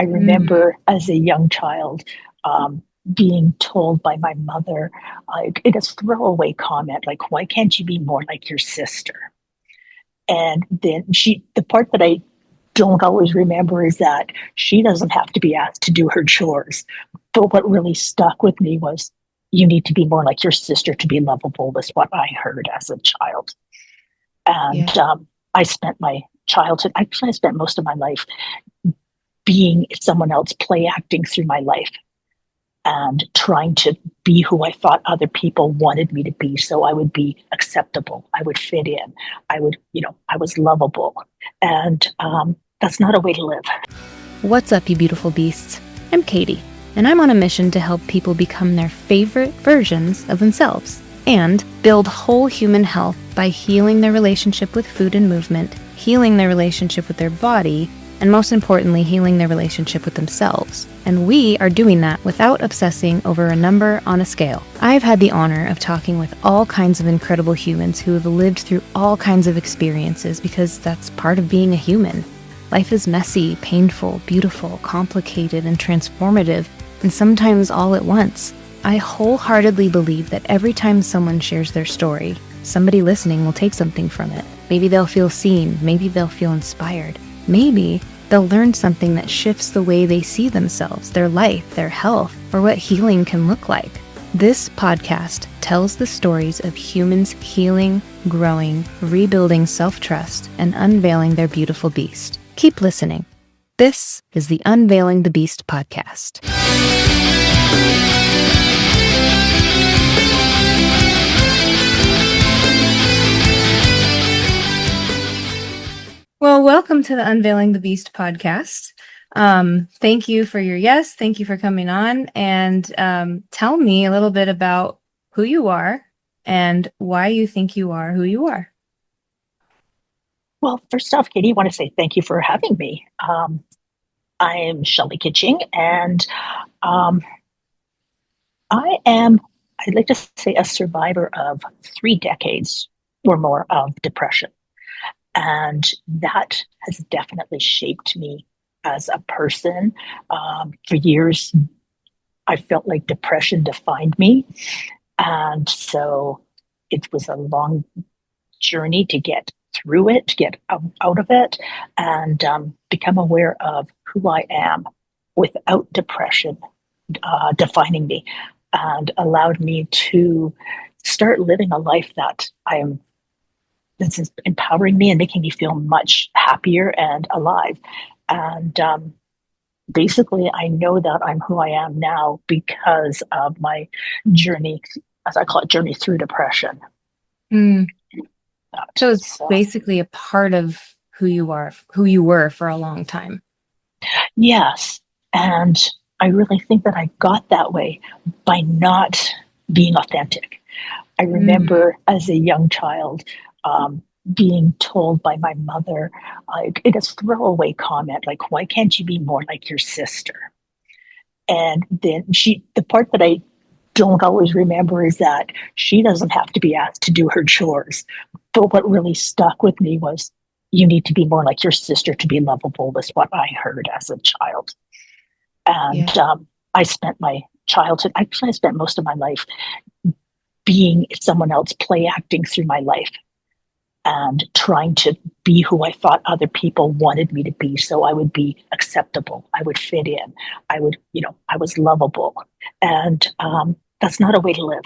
I Mm. remember as a young child being told by my mother, in a throwaway comment, like, why can't you be more like your sister? And then the part that I don't always remember is that she doesn't have to be asked to do her chores. But what really stuck with me was, you need to be more like your sister to be lovable, was what I heard as a child. And Yeah. I spent my childhood, actually, I spent most of my life being someone else, play acting through my life and trying to be who I thought other people wanted me to be. So I would be acceptable. I would fit in. I was lovable. And that's not a way to live. What's up, you beautiful beasts? I'm Katie, and I'm on a mission to help people become their favorite versions of themselves and build whole human health by healing their relationship with food and movement, healing their relationship with their body, and most importantly, healing their relationship with themselves. And we are doing that without obsessing over a number on a scale. I've had the honor of talking with all kinds of incredible humans who have lived through all kinds of experiences, because that's part of being a human. Life is messy, painful, beautiful, complicated, and transformative, and sometimes all at once. I wholeheartedly believe that every time someone shares their story, somebody listening will take something from it. Maybe they'll feel seen, maybe they'll feel inspired, maybe they'll learn something that shifts the way they see themselves, their life, their health, or what healing can look like. This podcast tells the stories of humans healing, growing, rebuilding self-trust, and unveiling their beautiful beast. Keep listening. This is the Unveiling the Beast podcast. Well, welcome to the Unveiling the Beast podcast. Thank you for your yes. Thank you for coming on, and tell me a little bit about who you are and why you think you are who you are. Well, first off, Katie, I want to say thank you for having me. I am Shelley Kitching, and um, I'd like to say, a survivor of 3 decades or more of depression. And that has definitely shaped me as a person. For years, I felt like depression defined me. And so it was a long journey to get through it, to get out of it, and become aware of who I am without depression defining me, and allowed me to start living a life that this is empowering me and making me feel much happier and alive. And basically, I know that I'm who I am now because of my journey, as I call it, journey through depression. Mm. So it's So, basically a part of who you are, who you were for a long time. yes. And I really think that I got that way by not being authentic. I Mm. remember as a young child being told by my mother, in a throwaway comment, like, why can't you be more like your sister? And then the part that I don't always remember is that she doesn't have to be asked to do her chores. But what really stuck with me was, you need to be more like your sister to be lovable, was what I heard as a child. And Yeah. I spent my childhood, actually, I spent most of my life being someone else, play acting through my life and trying to be who I thought other people wanted me to be. So I would be acceptable. I would fit in. I was lovable. And that's not a way to live.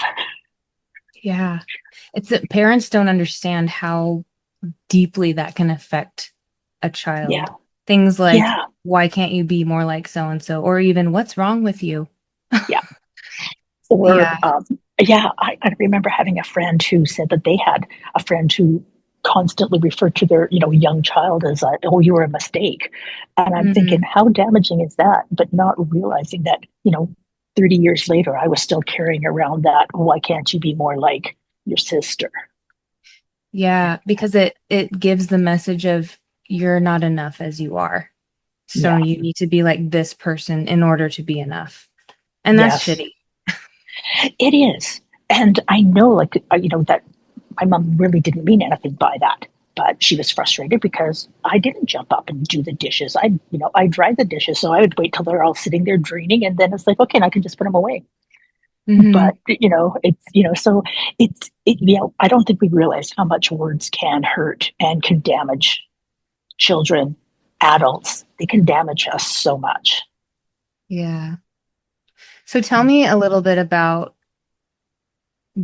Yeah. It's that parents don't understand how deeply that can affect a Yeah. child. Things like, Yeah. why can't you be more like so and so? Or even, what's wrong with you? Yeah. Or, Yeah. yeah, I remember having a friend who said that they had a friend who constantly referred to their, young child as, oh, you were a mistake. And I'm thinking, Mm. how damaging is that? But not realizing that, 30 years later, I was still carrying around that, why can't you be more like your sister? Yeah, because it gives the message of, you're not enough as you are. So Yeah. you need to be like this person in order to be enough. And that's Yes, shitty. it is. And I know, like, that my mom really didn't mean anything by that. But she was frustrated because I didn't jump up and do the dishes. I dried the dishes, so I would wait till they're all sitting there draining, and then it's like, okay, and I can just put them away. Mm-hmm. But so I don't think we realize how much words can hurt and can damage children, adults. They can damage us so much. Yeah. So tell me a little bit about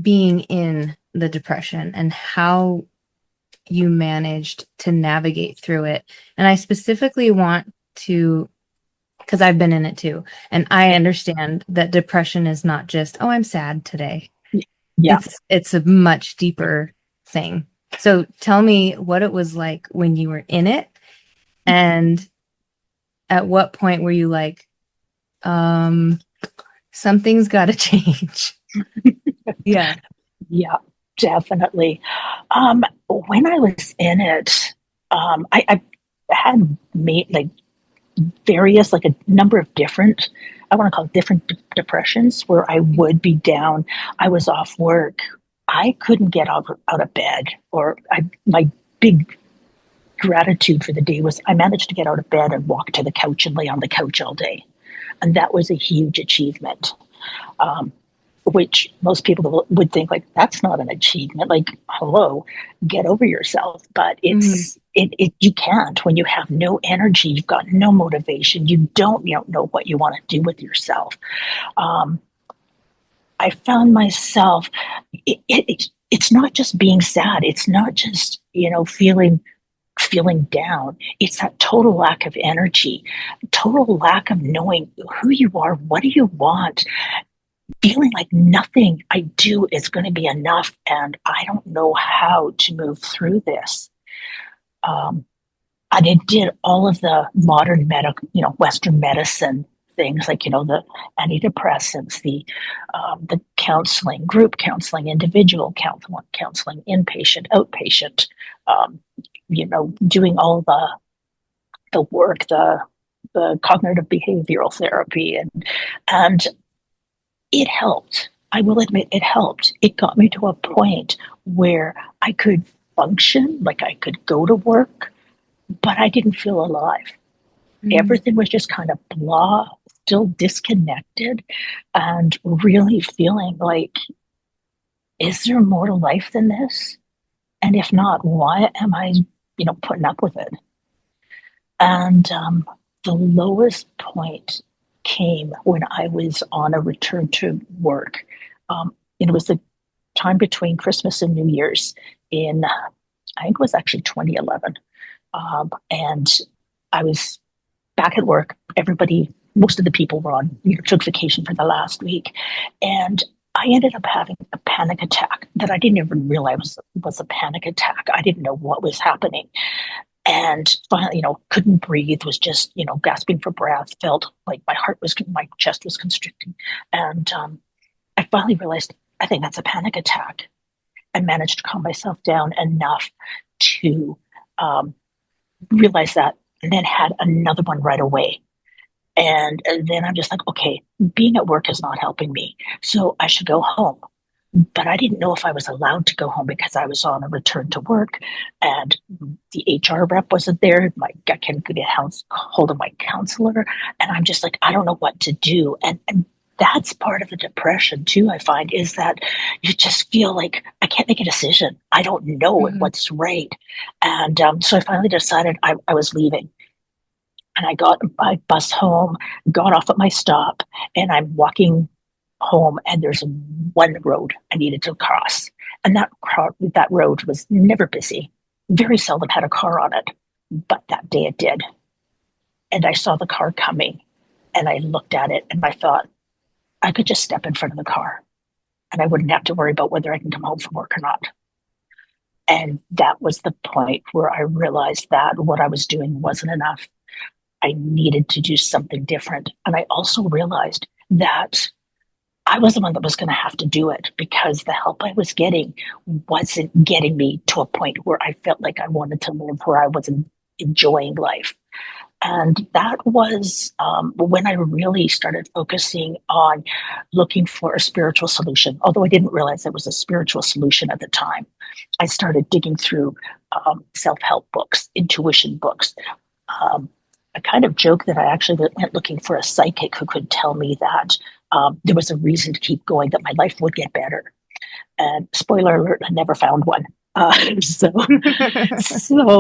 being in the depression and how you managed to navigate through it. And I specifically want to, because I've been in it too, and I understand that depression is not just, oh, I'm sad today. Yeah. It's a much deeper thing. So tell me what it was like when you were in it, and at what point were you like, something's got to change. Yeah. Yeah, definitely. When I was in it, I had made like various, like a number of different, I want to call it different depressions where I would be down. I was off work. I couldn't get out of bed, my big gratitude for the day was I managed to get out of bed and walk to the couch and lay on the couch all day. And that was a huge achievement. Um, which most people would think like that's not an achievement, like hello, get over yourself. But Mm-hmm. you can't when you have no energy, you've got no motivation, you don't know what you want to do with yourself. um, I found myself, it's not just being sad, it's not just feeling down. It's that total lack of energy, total lack of knowing who you are, what do you want, feeling like nothing I do is going to be enough, and I don't know how to move through this. Um, and it did all of the modern medical, Western medicine things, like the antidepressants, the counseling, group counseling, individual counseling, inpatient, outpatient, um, doing all the work, the cognitive behavioral therapy, and it helped. I will admit it helped. It got me to a point where I could function, like I could go to work, but I didn't feel alive. Mm-hmm. Everything was just kind of blah, still disconnected, and really feeling like, is there more to life than this? And if not, why am I, putting up with it? And the lowest point came when I was on a return to work. It was the time between Christmas and New Year's in, I think it was actually 2011. And I was back at work. Most of the people were on, took vacation for the last week. And I ended up having a panic attack that I didn't even realize was a panic attack. I didn't know what was happening. And finally, couldn't breathe, was just, gasping for breath, felt like my chest was constricting. And I finally realized, I think that's a panic attack. I managed to calm myself down enough to um, realize that, and then had another one right away. And then I'm just like, okay, being at work is not helping me. So I should go home. But I didn't know if I was allowed to go home because I was on a return to work, and the HR rep wasn't there. I couldn't get hold of my counselor. And I'm just like, I don't know what to do. And that's part of the depression too, I find, is that you just feel like I can't make a decision. I don't know Mm-hmm. what's right. And so I finally decided I was leaving. And I got my bus home, got off at my stop, and I'm walking home, and there's one road I needed to cross. And that road was never busy, very seldom had a car on it. But that day it did. And I saw the car coming, and I looked at it, and I thought, I could just step in front of the car, and I wouldn't have to worry about whether I can come home from work or not. And that was the point where I realized that what I was doing wasn't enough. I needed to do something different. And I also realized that I was the one that was going to have to do it, because the help I was getting wasn't getting me to a point where I felt like I wanted to live, where I was enjoying life. And that was when I really started focusing on looking for a spiritual solution, although I didn't realize it was a spiritual solution at the time. I started digging through self help books, intuition books. Um, I kind of joke that I actually went looking for a psychic who could tell me that there was a reason to keep going, that my life would get better. And spoiler alert, I never found one. So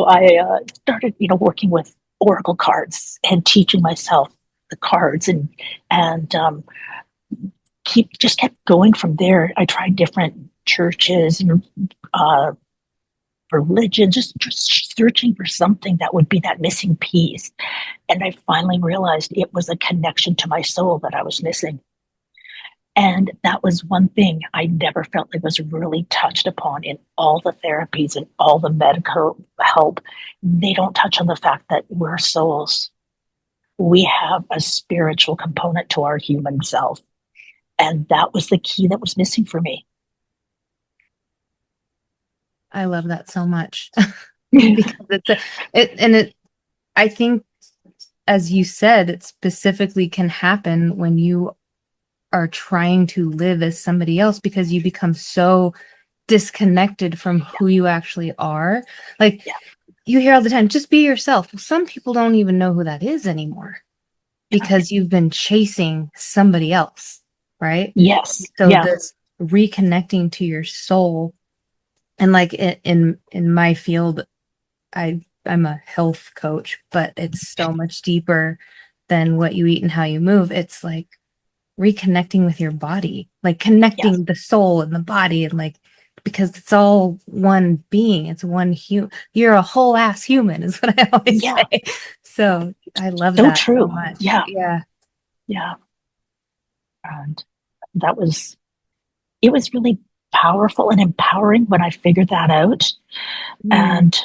I started, working with oracle cards and teaching myself the cards, and kept going from there. I tried different churches and uh, religion, just searching for something that would be that missing piece. And I finally realized it was a connection to my soul that I was missing. And that was one thing I never felt like was really touched upon in all the therapies and all the medical help. They don't touch on the fact that we're souls. We have a spiritual component to our human self. And that was the key that was missing for me. I love that so much because I think, as you said, it specifically can happen when you are trying to live as somebody else because you become so disconnected from who you actually are. Like Yeah. you hear all the time, just be yourself. Well, some people don't even know who that is anymore because you've been chasing somebody else, right? Yes. So Yeah. this reconnecting to your soul, and like in my field, I'm a health coach, but it's so much deeper than what you eat and how you move. It's like reconnecting with your body, like Yes. connecting the soul and the body, and like because it's all one being, it's one human. You're a whole ass human, is what I always Yeah. say. So I love So that so true. much. Yeah. Yeah. Yeah. And that was, it was really powerful and empowering when I figured that out. Mm, And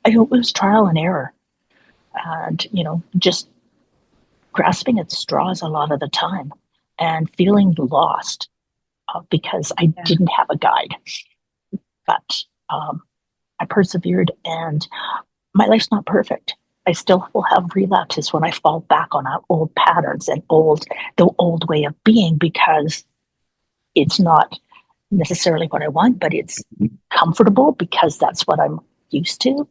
it was trial and error, and just grasping at straws a lot of the time, and feeling lost because I yeah. didn't have a guide. But I persevered, and my life's not perfect. I still will have relapses when I fall back on old patterns and the old way of being, because it's not necessarily what I want, but it's comfortable because that's what I'm used to.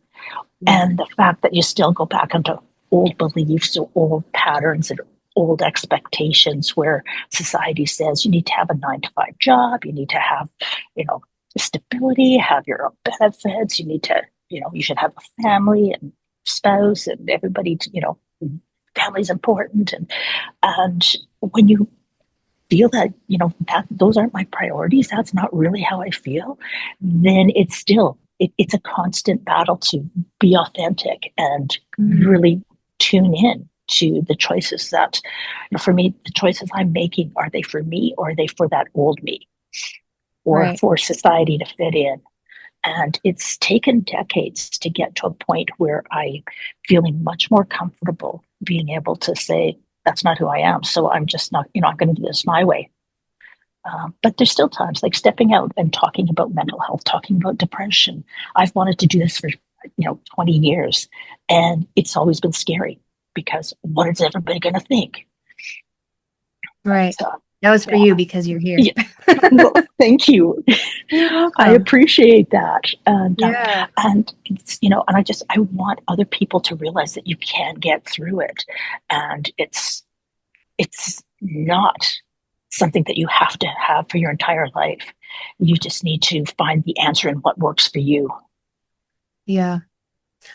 Yeah. And the fact that you still go back into old beliefs or old patterns and old expectations, where society says you need to have a 9 to 5 job, you need to have, you know, stability, have your own benefits, you need to, you should have a family and spouse and everybody, family's important. And when you feel that, that those aren't my priorities, that's not really how I feel, then it's a constant battle to be authentic and Mhm. really tune in to the choices that, for me, the choices I'm making, are they for me, or are they for that old me, or Right. for society to fit in? And it's taken decades to get to a point where I'm feeling much more comfortable being able to say, that's not who I am. So I'm just not, I'm going to do this my way. But there's still times like stepping out and talking about mental health, talking about depression. I've wanted to do this for 20 years, and it's always been scary because what is everybody going to think? Right. But That was for yeah, you because you're here. yeah. Well, thank you. You're I welcome. appreciate that, Yeah. and it's and I want other people to realize that you can get through it, and it's not something that you have to have for your entire life. You just need to find the answer in what works for you. Yeah.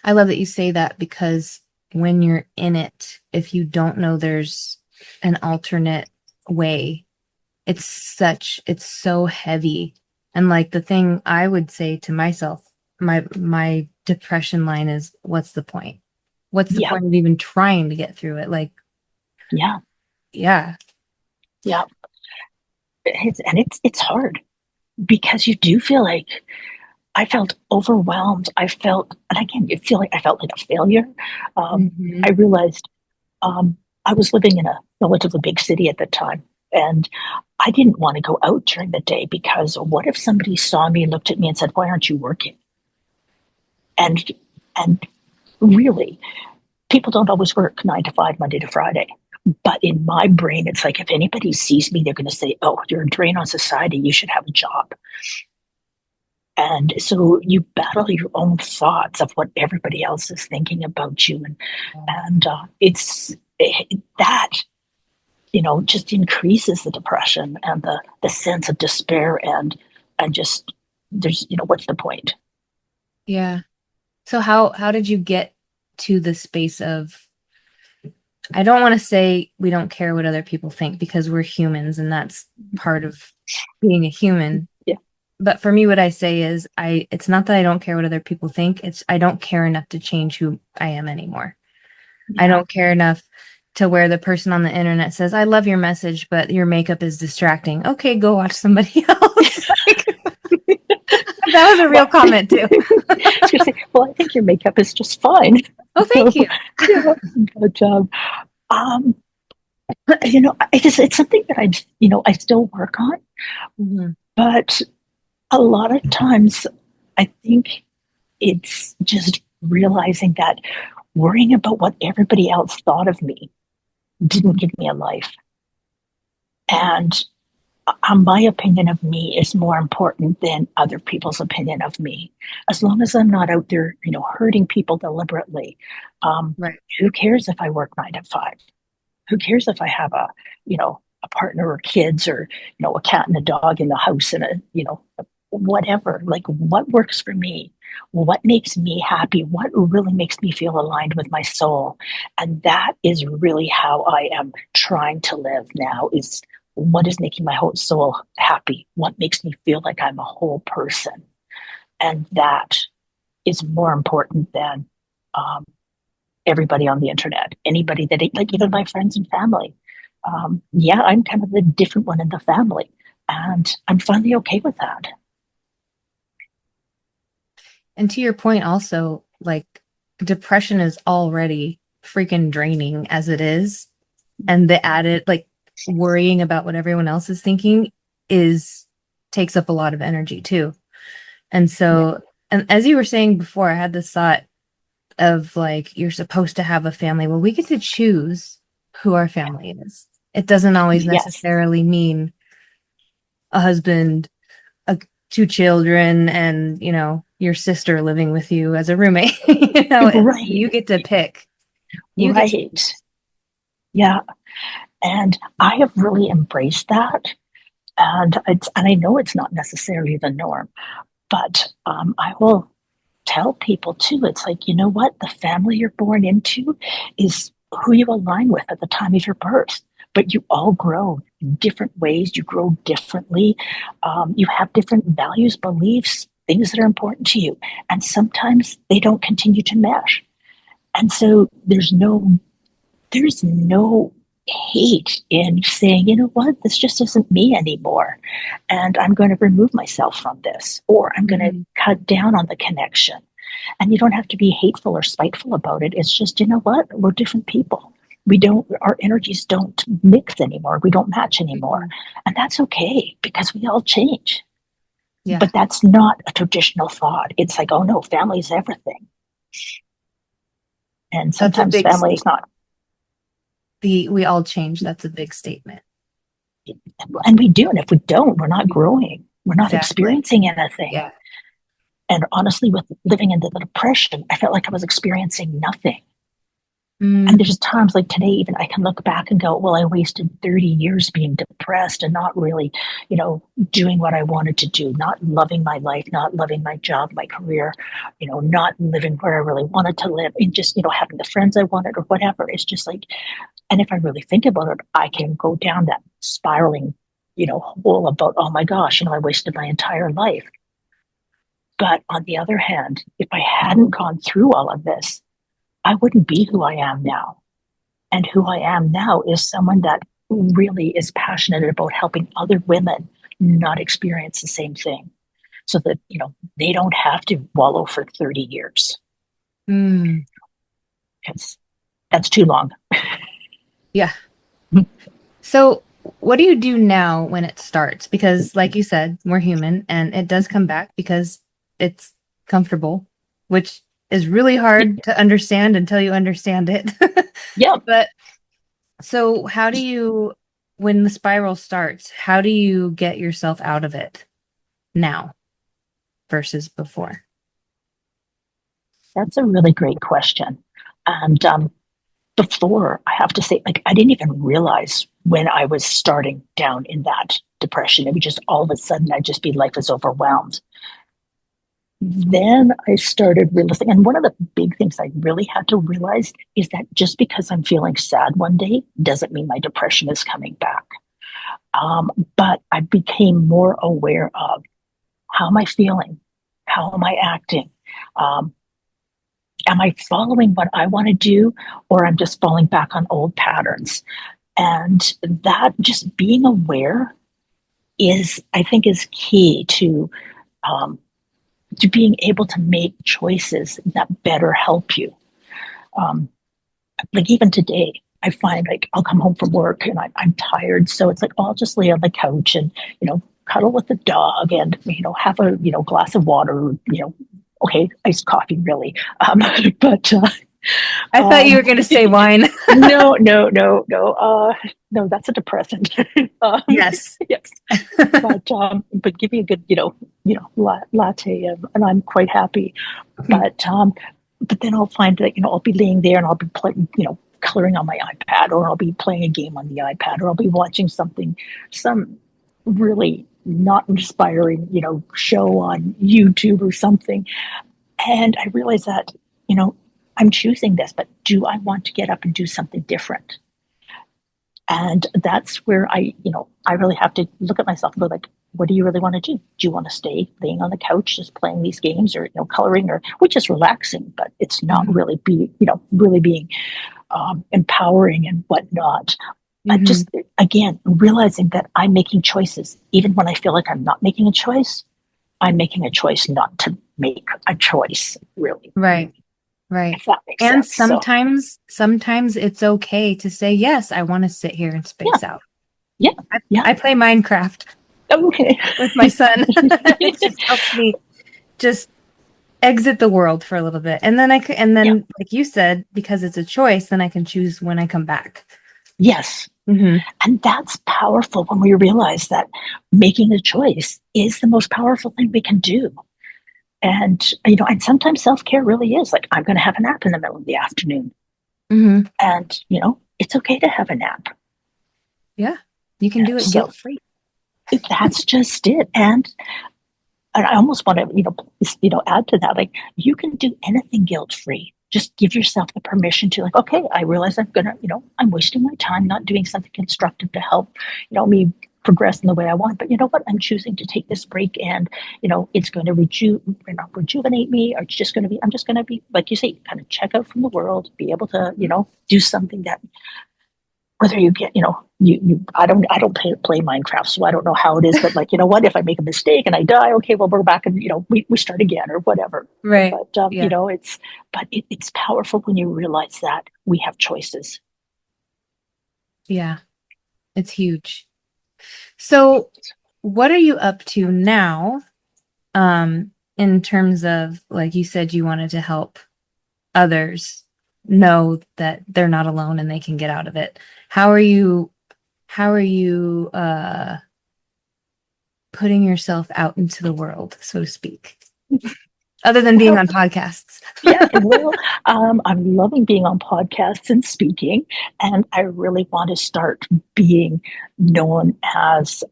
I love that you say that because when you're in it, if you don't know there's an alternate way, it's so heavy. And like the thing I would say to myself, my depression line is, what's the point? What's the Yeah, point of even trying to get through it? Like, yeah, yeah. yeah. It's hard because you do feel like I felt overwhelmed. And again, you feel like I felt like a failure. I Hmm. realized I was living in a relatively big city at the time, and I didn't want to go out during the day because what if somebody saw me, looked at me, and said, "Why aren't you working?" And and really, people don't always work 9 to 5, Monday to Friday. But in my brain, it's like if anybody sees me, they're going to say, oh, you're a drain on society. You should have a job. And so you battle your own thoughts of what everybody else is thinking about you. And it's that, just increases the depression and the sense of despair and just, what's the point? Yeah. So how did you get to the space of, I don't want to say we don't care what other people think because we're humans and that's part of being a human. Yeah. But for me, what I say is it's not that I don't care what other people think. It's I don't care enough to change who I am anymore. Yeah. I don't care enough to where the person on the internet says, I love your message, but your makeup is distracting. Okay, go watch somebody else. That was a real comment too. I was going to say, well, I think your makeup is just fine. Oh, thank you. Yeah, but it's something that I still work on, Mm-hmm. but a lot of times I think it's just realizing that worrying about what everybody else thought of me didn't give me a life. And my opinion of me is more important than other people's opinion of me. As long as I'm not out there, hurting people deliberately, Right. who cares if I work 9 to 5? Who cares if I have a partner or kids or, a cat and a dog in the house and whatever, like what works for me, what makes me happy, what really makes me feel aligned with my soul. And that is really how I am trying to live now is what is making my whole soul happy, what makes me feel like I'm a whole person. And that is more important than everybody on the internet, anybody that, like even my friends and family. Yeah, I'm kind of the different one in the family, and I'm finally okay with that. And to your point, also, like depression is already freaking draining as it is. And the added, like worrying about what everyone else is thinking is takes up a lot of energy too. And Yeah. so, and as you were saying before, I had this thought of like, you're supposed to have a family. Well, we get to choose who our family is. It doesn't always Yes. necessarily mean a husband, a, two children, and your sister living with you as a roommate. Right. You get to pick. You get to Right. Yeah. And I have really embraced that. And I know it's not necessarily the norm, but I will tell people too. It's like, you know what? The family you're born into is who you align with at the time of your birth. But you all grow in different ways. You grow differently. You have different values, beliefs, things that are important to you. And sometimes they don't continue to mesh. And so there's no hate in saying, you know what, this just isn't me anymore. And I'm going to remove myself from this, or I'm going to Mhm. cut down on the connection. And you don't have to be hateful or spiteful about it. It's just, you know what, we're different people. Our energies don't mix anymore. We don't match anymore. Mhm. And that's okay because we all change. Yeah, But that's not a traditional thought. It's like, oh no, family is everything. And that's a sometimes big family is statement. not. We all change. That's a big statement. And we do. And if we don't, we're not growing. We're not Exactly. experiencing anything. Yeah. And honestly, with living into the depression, I felt like I was experiencing nothing. And Mm, there's times like today, even I can look back and go, well, I wasted 30 years being depressed and not really, doing what I wanted to do, not loving my life, not loving my job, my career, not living where I really wanted to live, and just, having the friends I wanted or whatever. It's just like, and if I really think about it, I can go down that spiraling, hole about, oh my gosh, I wasted my entire life. But on the other hand, if I hadn't gone through all of this, I wouldn't be who I am now. And who I am now is someone that really is passionate about helping other women not experience the same thing so that, they don't have to wallow for 30 years. mm, Because that's too long. yeah. So, what do you do now when it starts? Because, like you said, we're human and it does come back because it's comfortable, which is really Yeah. hard to understand until you understand it. Yeah. But so how do you, when the spiral starts, how do you get yourself out of it now versus before? That's a really great question. And before, I have to say, like, I didn't even realize when I was starting down in that depression. It would just all of a sudden, I'd just be life is overwhelmed. Then I started realizing, and one of the big things I really had to realize is that just because I'm feeling sad one day doesn't mean my depression is coming back. But I became more aware of how am I feeling? How am I acting? Um, am I following what I want to do, or I'm just falling back on old patterns? And that just being aware is, I think, is key um, to being able to make choices that better help you. Um, like even today, I find like I'll come home from work and I'm tired, so it's like, oh, I'll just lay on the couch and cuddle with the dog and have a glass of water. Okay, iced coffee, really, but I thought you um, were going to say wine. no, no, no, no, no, that's a depressant. um, Yes. yes, but give me a good latte, and I'm quite happy. But but then I'll find that I'll be laying there and I'll be playing, coloring on my iPad, or I'll be playing a game on the iPad, or I'll be watching some really not inspiring, show on YouTube or something. And I realize that, you know, I'm choosing this, but do I want to get up and do something different? And that's where I really have to look at myself and go like, what do you really want to do? Do you want to stay laying on the couch just playing these games, or coloring, or which is relaxing, but it's not Mhm. really really being empowering and whatnot. Mhm. Just again realizing that I'm making choices, even when I feel like I'm not making a choice. I'm making a choice not to make a choice, really, Right. Right. if that makes And sense. So sometimes it's okay to say, yes, I want to sit here and yeah, space out. yeah, yeah. I play Minecraft Okay. with my son. It just helps me just exit the world for a little bit. And then and Yeah. then, like you said, because it's a choice, then I can choose when I come back. Yes. Hmm. And that's powerful when we realize that making a choice is the most powerful thing we can do. And, and sometimes self care really is like, I'm going to have a nap in the middle of the afternoon. Hmm. And, it's okay to have a nap. Yeah. You can do it So guilt free. that's just it. And I almost want to, add to that. Like, you can do anything guilt free. Just give yourself the permission to, like, okay, I realize I'm wasting my time not doing something constructive to help, me progress in the way I want. But you know what? I'm choosing to take this break, and it's going to rejuvenate me, or I'm just going to be, like you say, kind of check out from the world, be able to, do something that, whether you get, I don't play Minecraft, so I don't know how it is, but like, what, if I make a mistake and I die, okay, well, we're back and, we start again or whatever. Right. But, Yeah. it's powerful when you realize that we have choices. Yeah. It's huge. So, what are you up to now? In terms of, like you said, you wanted to help others know that they're not alone and they can get out of it. How are you how are you putting yourself out into the world, so to speak, other than being Well, on podcasts? yeah, well, I'm loving being on podcasts and speaking, and I really want to start being known as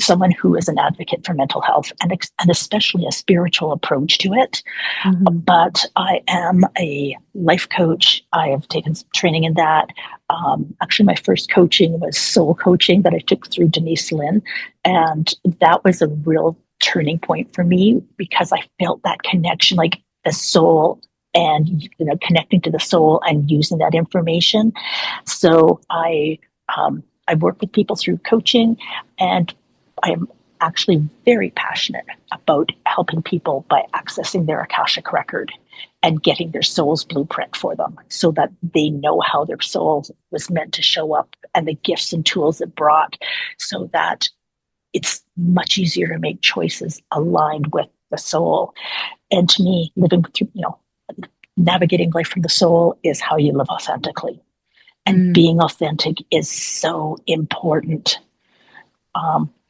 someone who is an advocate for mental health, and especially a spiritual approach to it. Hmm. But I am a life coach. I have taken some training in that. Actually, my first coaching was soul coaching that I took through Denise Lynn. And that was a real turning point for me because I felt that connection, like the soul and connecting to the soul and using that information. So I work with people through coaching, and I am actually very passionate about helping people by accessing their Akashic record and getting their soul's blueprint for them so that they know how their soul was meant to show up and the gifts and tools it brought, so that it's much easier to make choices aligned with the soul. And to me, living through, navigating life from the soul is how you live authentically. And Mm. being authentic is so important.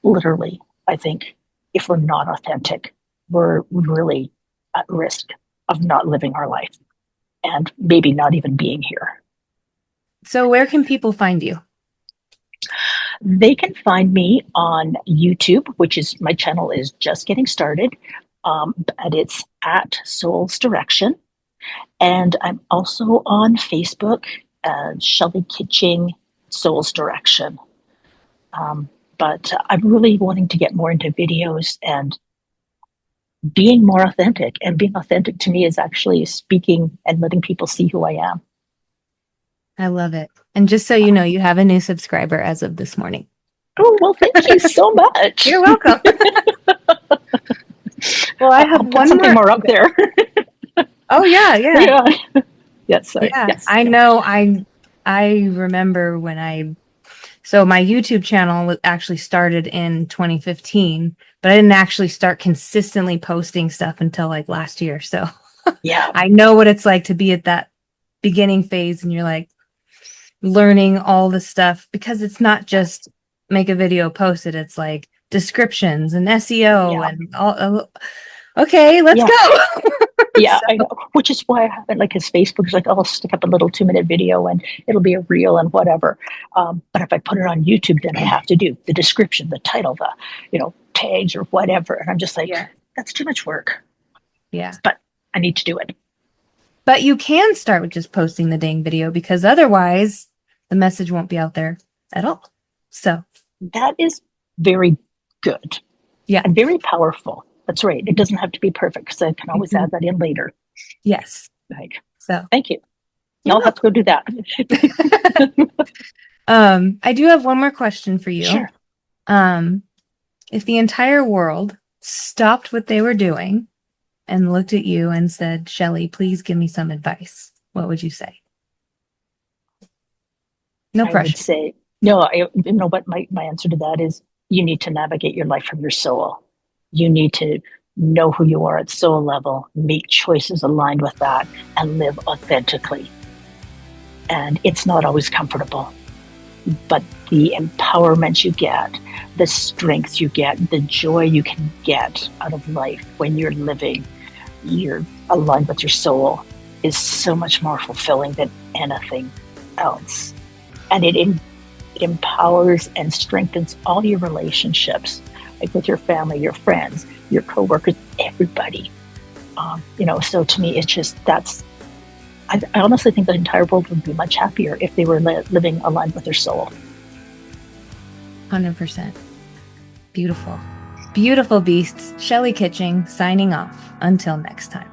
Literally, I think if we're not authentic, we're really at risk of not living our life and maybe not even being here. So where can people find you? They can find me on YouTube, which is my channel is just getting started, and it's at Soul's Direction. And I'm also on Facebook, Shelley Kitching, Soul's Direction. But I'm really wanting to get more into videos and being more authentic. And being authentic to me is actually speaking and letting people see who I am. I love it. And just so you know, you have a new subscriber as of this morning. Oh, well, thank you so much. You're welcome. Well, I have I'll put one something more. more up there. Oh, yeah, yeah. Yeah. Yes, sorry. Yeah, Yes. I know. I remember so my YouTube channel was actually started in 2015, but I didn't actually start consistently posting stuff until like last year. So Yeah. I know what it's like to be at that beginning phase and you're like learning all the stuff because it's not just make a video, post it. It's like descriptions and SEO Yeah. and all. Okay, let's Yeah. go. Yeah, So, I know. Which is why I haven't like his Facebook is like, oh, I'll stick up a little 2 minute video and it'll be a reel and whatever. But if I put it on YouTube, then I have to do the description, the title, the tags or whatever. And I'm just like, yeah, that's too much work. yeah. But I need to do it. But you can start with just posting the dang video because otherwise the message won't be out there at all. So, That is very good yeah. and very powerful. That's right. It doesn't have to be perfect because I can always Mhm. add that in later. Yes. Like, So, thank you. you're I'll have to go do that. I do have one more question for you. Sure. If the entire world stopped what they were doing and looked at you and said, Shelley, please give me some advice, what would you say? No I would pressure. say, no, you know what my answer to that is you need to navigate your life from your soul. You need to know who you are at soul level, make choices aligned with that, and live authentically. And it's not always comfortable, but the empowerment you get, the strength you get, the joy you can get out of life when you're aligned with your soul is so much more fulfilling than anything else. And it empowers and strengthens all your relationships, like with your family, your friends, your coworkers, everybody. So to me, it's just I honestly think the entire world would be much happier if they were living aligned with their soul. 100%. Beautiful. Beautiful beasts. Shelley Kitching signing off. Until next time.